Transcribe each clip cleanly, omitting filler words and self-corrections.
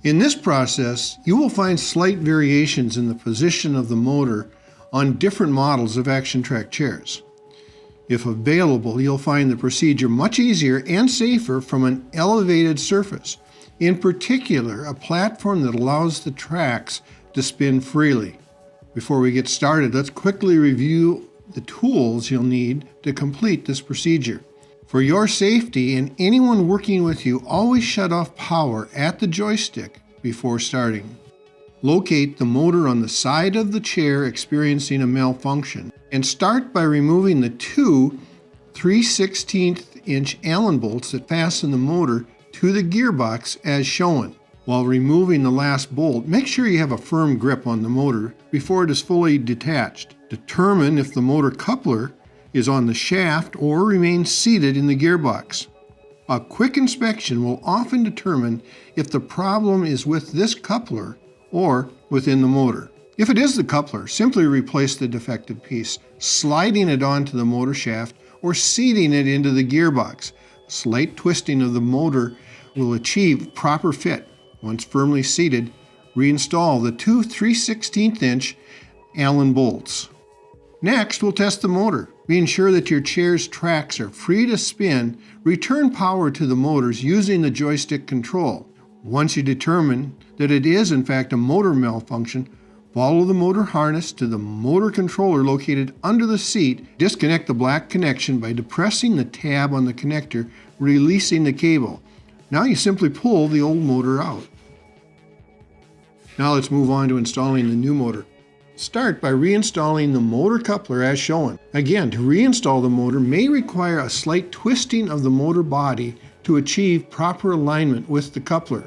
In this process, you will find slight variations in the position of the motor on different models of Action Trackchairs. If available, you'll find the procedure much easier and safer from an elevated surface, in particular a platform that allows the tracks to spin freely. Before we get started, let's quickly review the tools you'll need to complete this procedure. For your safety and anyone working with you, always shut off power at the joystick before starting. Locate the motor on the side of the chair experiencing a malfunction and start by removing the two 3/16" Allen bolts that fasten the motor to the gearbox as shown. While removing the last bolt, make sure you have a firm grip on the motor before it is fully detached. Determine if the motor coupler is on the shaft or remains seated in the gearbox. A quick inspection will often determine if the problem is with this coupler or within the motor. If it is the coupler, simply replace the defective piece, sliding it onto the motor shaft or seating it into the gearbox. Slight twisting of the motor will achieve proper fit. Once firmly seated, reinstall the two 3/16" Allen bolts. Next, we'll test the motor. Being sure that your chair's tracks are free to spin, return power to the motors using the joystick control. Once you determine that it is in fact a motor malfunction, follow the motor harness to the motor controller located under the seat. Disconnect the black connection by depressing the tab on the connector, releasing the cable. Now you simply pull the old motor out. Now let's move on to installing the new motor. Start by reinstalling the motor coupler as shown. Again, to reinstall the motor may require a slight twisting of the motor body to achieve proper alignment with the coupler.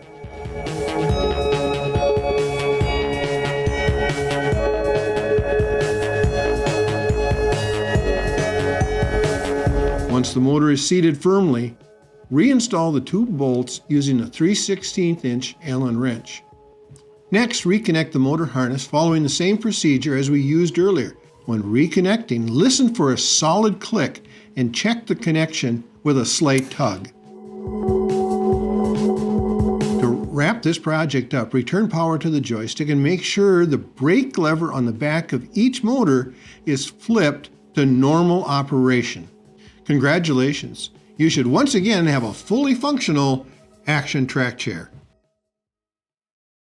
Once the motor is seated firmly, reinstall the two bolts using a 3/16" Allen wrench. Next, reconnect the motor harness following the same procedure as we used earlier. When reconnecting, listen for a solid click and check the connection with a slight tug. To wrap this project up, return power to the joystick and make sure the brake lever on the back of each motor is flipped to normal operation. Congratulations! You should once again have a fully functional Action Trackchair.